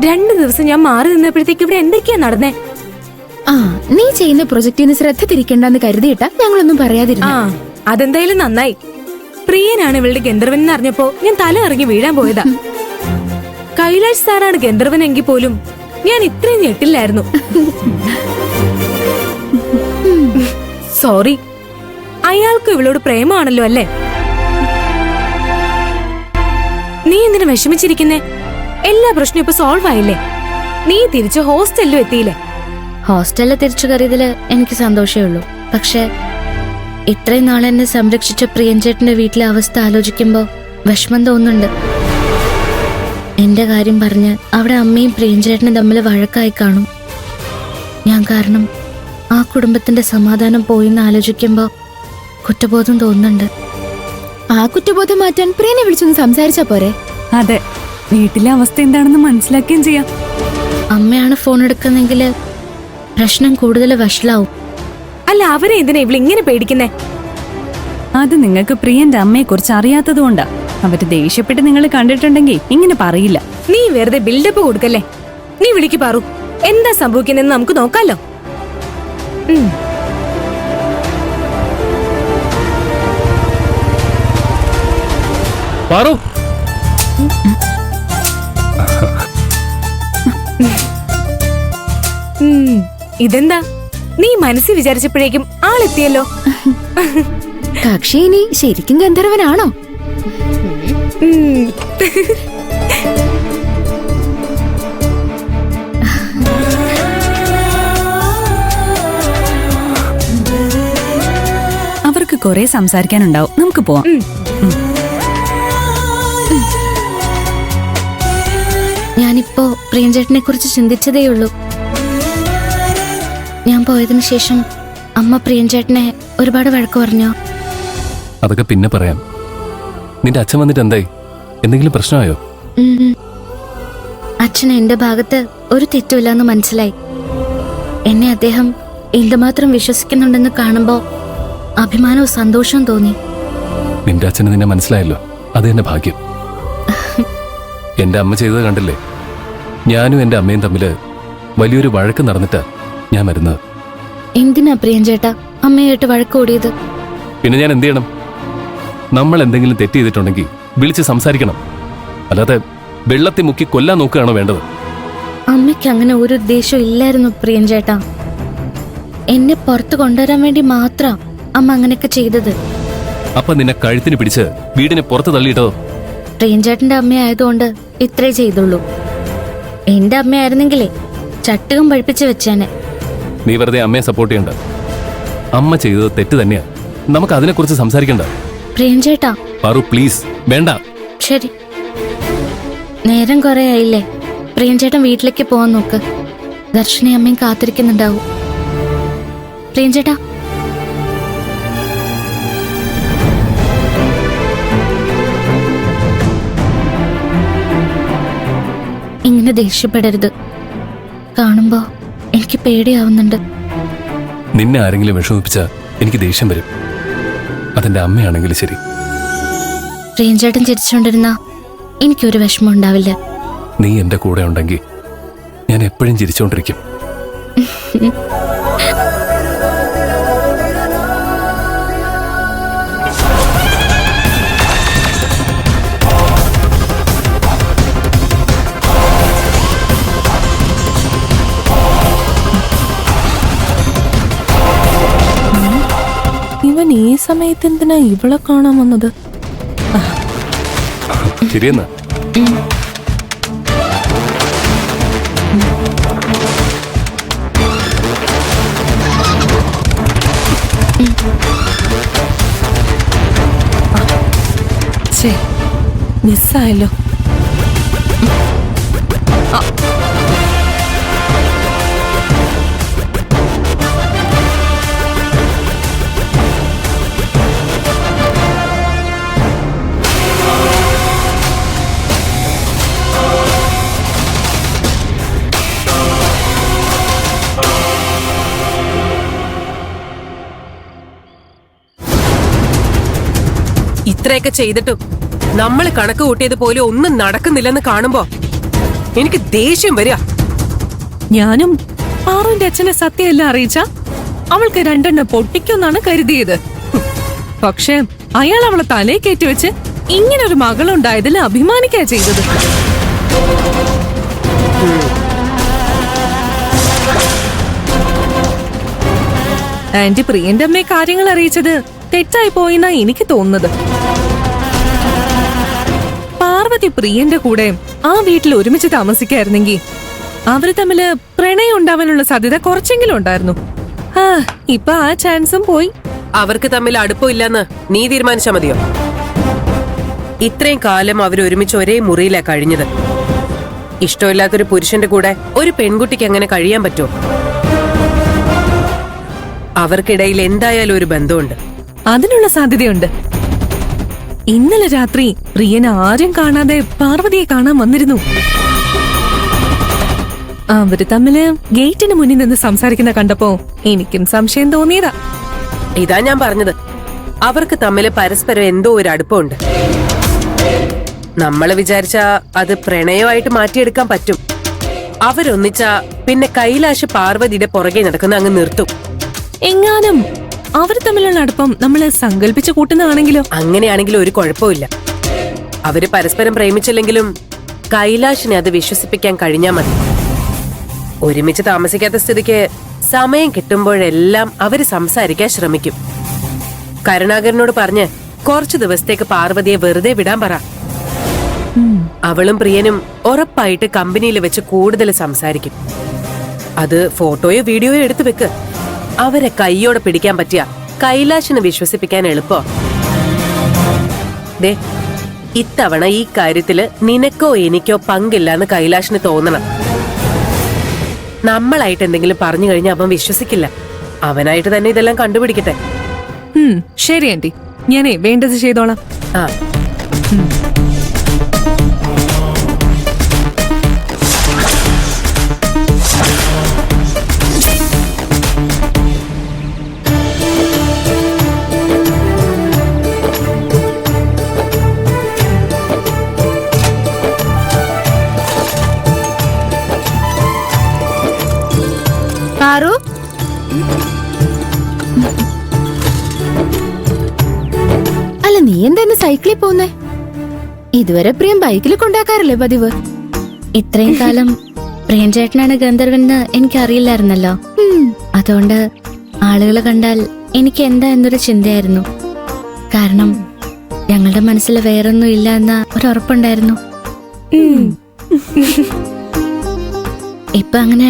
2 ദിവസം ഞാൻ മാറി നിന്നപ്പോഴത്തേക്ക് ഇവിടെ എന്തൊക്കെയാ നടന്നേ? ആ, നീ ചെയ്യുന്ന പ്രൊജക്ടിന് ശ്രദ്ധ തിരിക്കണ്ടെന്ന് കരുതിയിട്ടാ ഞങ്ങളൊന്നും പറയാതിരുന്നു. അതെന്തായാലും നന്നായി. പ്രിയനാണ് ഇവളുടെ ഗന്ധർവൻ എന്ന് അറിഞ്ഞപ്പോ ഞാൻ തല ഇറങ്ങി വീഴാൻ പോയതാ. കൈലാഷ് സാറാണ് ഗന്ധർവൻ എങ്കിൽ പോലും ഞാൻ ഇത്രയും ഞെട്ടില്ലായിരുന്നു. സോറി, അയാൾക്ക് ഇവളോട് പ്രേമാണല്ലോ അല്ലേ? നീ എന്തിനു വിഷമിച്ചിരിക്കുന്നേ? എല്ലാ പ്രശ്നവും ഇപ്പൊ സോൾവ് ആയില്ലേ? നീ തിരിച്ച് ഹോസ്റ്റലിലും എത്തിയില്ലേ? ഹോസ്റ്റലിൽ തിരിച്ചു കയറിയതില് എനിക്ക് സന്തോഷമേ ഉള്ളൂ. പക്ഷെ ഇത്രയും നാളെ എന്നെ സംരക്ഷിച്ച പ്രിയൻചേട്ടന്റെ വീട്ടിലെ അവസ്ഥ ആലോചിക്കുമ്പോ വിഷമം തോന്നുന്നുണ്ട്. എന്റെ കാര്യം പറഞ്ഞ് അവിടെ അമ്മയും പ്രിയൻചേട്ടനും തമ്മിൽ വഴക്കായി കാണും. ഞാൻ കാരണം ആ കുടുംബത്തിന്റെ സമാധാനം പോയിന്ന് ആലോചിക്കുമ്പോ കുറ്റബോധം തോന്നുന്നുണ്ട്. ആ കുറ്റബോധം മാറ്റാൻ പ്രിയനെ വിളിച്ചൊന്ന് സംസാരിച്ചാ പോരെ? അതെ, വീട്ടിലെ അവസ്ഥ എന്താണെന്ന് മനസ്സിലാക്കുകയും ചെയ്യാം. അമ്മയാണ് ഫോൺ എടുക്കുന്നെങ്കില് പ്രശ്നം കൂടുതൽ വഷളാവും. അല്ല, അവരെ എന്തിനാ ഇവളിങ്ങനെ പേടിക്കുന്നേ? അത് നിങ്ങൾക്ക് പ്രിയന്റെ അമ്മയെ കുറിച്ച് അറിയാത്തതുകൊണ്ടാ. അവര് ദേഷ്യപ്പെട്ട് നിങ്ങൾ കണ്ടിട്ടുണ്ടെങ്കിൽ ഇങ്ങനെ പറയില്ല. നീ വെറുതെ ബിൽഡപ്പ് കൊടുക്കല്ലേ. നീ വിളിക്ക് പാറു, എന്താ സംഭവിക്കുന്നെന്ന് നമുക്ക് നോക്കാലോ. പാറു, ഇതെന്താ? നീ മനസ്സിൽ വിചാരിച്ചപ്പോഴേക്കും ആളെത്തിയല്ലോ. കക്ഷി ഇനി ശരിക്കും ഗന്ധർവനാണോ? അവർക്ക് കുറെ സംസാരിക്കാനുണ്ടാവും. നമുക്ക് പോവാം. ഞാനിപ്പോ പ്രിയൻചേട്ടനെ കുറിച്ച് ചിന്തിച്ചതേയുള്ളൂ. ഞാൻ പോയതിനു ശേഷം അമ്മ പ്രിയൻചേട്ടനെ ഒരുപാട് വഴക്ക് പറഞ്ഞോ? അതൊക്കെ പിന്നെ പറയാം. നിന്റെ അച്ഛൻ വന്നിട്ട് എന്തായി? എന്തെങ്കിലും പ്രശ്നമായോ? അച്ഛന് എന്റെ ഭാഗത്ത് ഒരു തെറ്റുമില്ലെന്ന് മനസ്സിലായി. എന്നെ അദ്ദേഹം എന്തുമാത്രം വിശ്വസിക്കുന്നുണ്ടെന്ന് കാണുമ്പോ അഭിമാനവും സന്തോഷവും തോന്നി. നിന്റെ അച്ഛന് നിന്നെ മനസ്സിലായല്ലോ, അത് എന്റെ ഭാഗ്യം. എന്റെ അമ്മ ചെയ്തത് കണ്ടില്ലേ? ഞാനും എന്റെ അമ്മയും തമ്മില് വലിയൊരു വഴക്ക് നടന്നിട്ടാ ഞാൻ വരുന്നത്. എന്തിനാ പ്രിയൻചേട്ടാ അമ്മയായിട്ട് വഴക്കൂടിയത്? പിന്നെ ഞാൻ എന്ത് ചെയ്യണം? നമ്മൾ എന്തെങ്കിലും തെറ്റ് ചെയ്തിട്ടുണ്ടെങ്കിൽ വിളിച്ച് സംസാരിക്കണം, അല്ലാതെ വെള്ളത്തിൽ മുക്കി കൊല്ലാൻ നോക്കുകയാണോ വേണ്ടത്? അമ്മയ്ക്ക് അങ്ങനെ ഒരു ഉദ്ദേശവും ഇല്ലായിരുന്നു പ്രിയൻചേട്ടാ. എന്നെ പുറത്തു കൊണ്ടുവരാൻ വേണ്ടി മാത്രം അമ്മ അങ്ങനെയൊക്കെ ചെയ്തത്. അപ്പൊ നിന്നെ കഴുത്തിന് പിടിച്ച് വീടിനെ പുറത്ത് തള്ളിയിട്ടോ? പ്രിയൻചേട്ടന്റെ അമ്മയായതുകൊണ്ട് ഇത്രേ ചെയ്തുള്ളൂ. എന്റെ അമ്മയായിരുന്നെങ്കിലേ ചട്ടുകം പഴിപ്പിച്ച് വെച്ചേനെ. നീ വെറുതെ അമ്മയെ സപ്പോർട്ട് ചെയ്യണ്ട. അമ്മ ചെയ്തത് തെറ്റ് തന്നെയാ. നമുക്ക് അതിനെക്കുറിച്ച് സംസാരിക്കണ്ട. പ്രിയൻചേട്ടാ പാറു, പ്ലീസ്, വേണ്ട. ശരി, നേരം കുറെ ആയില്ലേ. പ്രിയൻചേട്ടൻ വീട്ടിലേക്ക് പോവാൻ നോക്ക്. ദർശന അമ്മയും കാത്തിരിക്കുന്നുണ്ടാവും. പ്രിയൻചേട്ടാ, ഇങ്ങനെ ദേഷ്യപ്പെടരുത്. കാണുമ്പോ എനിക്ക് പേടിയാവുന്നുണ്ട്. നിന്നെ ആരെങ്കിലും വിഷമിപ്പിച്ചാ എനിക്ക് ദേഷ്യം വരും. അതെന്റെ അമ്മയാണെങ്കിലും ശരി. പ്രിയൻചേട്ടൻ ചിരിച്ചുകൊണ്ടിരുന്ന എനിക്കൊരു വിഷമം ഉണ്ടാവില്ല. നീ എന്റെ കൂടെ ഉണ്ടെങ്കിൽ ഞാൻ എപ്പോഴും ചിരിച്ചുകൊണ്ടിരിക്കും. ഇവൻ ഈ സമയത്ത് എന്തിനാ ഇവളെ കാണാൻ വന്നത്? ശരിയെന്നാ. മിസ്സായല്ലോ. ഇത്രയൊക്കെ ചെയ്തിട്ടും നമ്മൾ കണക്ക് കൂട്ടിയത് പോലെ ഒന്നും നടക്കുന്നില്ലെന്ന് കാണുമ്പോ എനിക്ക് ദേഷ്യം വരിക. ഞാനും പാറുവിന്റെ അച്ഛനെ സത്യമെല്ലാം അറിയിച്ച അവൾക്ക് രണ്ടെണ്ണം പൊട്ടിക്കുമെന്നാണ് കരുതിയത്. പക്ഷെ അയാൾ അവളെ തലയെ കയറ്റിവെച്ച് ഇങ്ങനൊരു മകളുണ്ടായതിൽ അഭിമാനിക്കാ ചെയ്തത്. ആന്റി പ്രിയന്റെ അമ്മയെ കാര്യങ്ങൾ അറിയിച്ചത് തെറ്റായി പോയെന്നാ എനിക്ക് തോന്നുന്നത്. പാർവതി പ്രിയന്റെ കൂടെ ആ വീട്ടിൽ ഒരുമിച്ച് താമസിക്കായിരുന്നെങ്കിൽ അവര് തമ്മില് പ്രണയം ഉണ്ടാവാനുള്ള സാധ്യത കുറച്ചെങ്കിലും ഉണ്ടായിരുന്നു. ഇപ്പൊ ആ ചാൻസും പോയി. അവർക്ക് തമ്മിൽ അടുപ്പമില്ലെന്ന് നീ തീരുമാനിച്ചാ മതിയോ? ഇത്രയും കാലം അവരൊരുമിച്ച് ഒരേ മുറിയിലാ കഴിഞ്ഞത്. ഇഷ്ടമില്ലാത്തൊരു പുരുഷന്റെ കൂടെ ഒരു പെൺകുട്ടിക്ക് എങ്ങനെ കഴിയാൻ പറ്റുമോ? അവർക്കിടയിൽ എന്തായാലും ഒരു ബന്ധമുണ്ട്. അതിനുള്ള സാധ്യതയുണ്ട്. ഇന്നലെ രാത്രി പ്രിയൻ ആരും കാണാതെ പാർവതിയെ കാണാൻ വന്നിരുന്നു. അവര് തമ്മില് ഗേറ്റിന് മുന്നിൽ നിന്ന് സംസാരിക്കുന്ന കണ്ടപ്പോ എനിക്കും സംശയം തോന്നിയതാ. ഇതാ ഞാൻ പറഞ്ഞത്, അവർക്ക് തമ്മില് പരസ്പരം എന്തോ ഒരു അടുപ്പമുണ്ട്. നമ്മള് വിചാരിച്ച അത് പ്രണയമായിട്ട് മാറ്റിയെടുക്കാൻ പറ്റും. അവരൊന്നിച്ച പിന്നെ കൈലാഷ് പാർവതിയുടെ പുറകെ നടക്കുന്ന അങ്ങ് നിർത്തും. എങ്ങാനും അവർ തമ്മിലുള്ള അടുപ്പം നമ്മള് സങ്കല്പിച്ചു കൂട്ടുന്നതാണെങ്കിലോ? അങ്ങനെയാണെങ്കിലും ഒരു കുഴപ്പമില്ല. അവര് പരസ്പരം പ്രേമിച്ചില്ലെങ്കിലും കൈലാഷിനെ അത് വിശ്വസിപ്പിക്കാൻ കഴിഞ്ഞാ മതി. ഒരുമിച്ച് താമസിക്കാത്ത സ്ഥിതിക്ക് സമയം കിട്ടുമ്പോഴെല്ലാം അവര് സംസാരിക്കാൻ ശ്രമിക്കും. കരുണാകരനോട് പറഞ്ഞ് കുറച്ചു ദിവസത്തേക്ക് പാർവതിയെ വെറുതെ വിടാൻ പറ. അവളും പ്രിയനും ഉറപ്പായിട്ട് കമ്പനിയിൽ വെച്ച് കൂടുതൽ സംസാരിക്കും. അത് ഫോട്ടോയോ വീഡിയോയോ എടുത്തു വെക്ക്. അവരെ കൈയോടെ പിടിക്കാൻ പറ്റിയ കൈലാഷിനെ വിശ്വസിപ്പിക്കാൻ എളുപ്പോ. ദേ, ഇത്തവണ ഈ കാര്യത്തില് നിനക്കോ എനിക്കോ പങ്കില്ലാന്ന് കൈലാഷിന് തോന്നണം. നമ്മളായിട്ട് എന്തെങ്കിലും പറഞ്ഞു കഴിഞ്ഞാൽ അവൻ വിശ്വസിക്കില്ല. അവനായിട്ട് തന്നെ ഇതെല്ലാം കണ്ടുപിടിക്കട്ടെ. ശരി ആന്റി, ഞാനേ വേണ്ടത് ചെയ്തോളാം. ആ പാറു, അല്ല നീ എന്താ സൈക്കിളിൽ പോന്നേ? ഇതുവരെ പ്രിയം ബൈക്കിൽ കൊണ്ടാക്കാറില്ലേ പതിവ്? ഇത്രയും കാലം പ്രിയൻ ചേട്ടനാണ് ഗന്ധർവെന്ന് എനിക്കറിയില്ലായിരുന്നല്ലോ. അതുകൊണ്ട് ആളുകൾ കണ്ടാൽ എനിക്ക് എന്താ എന്നൊരു ചിന്തയായിരുന്നു. കാരണം ഞങ്ങളുടെ മനസ്സിൽ വേറൊന്നും ഇല്ല എന്ന ഒരു ഉറപ്പുണ്ടായിരുന്നു. ഇപ്പൊ അങ്ങനെ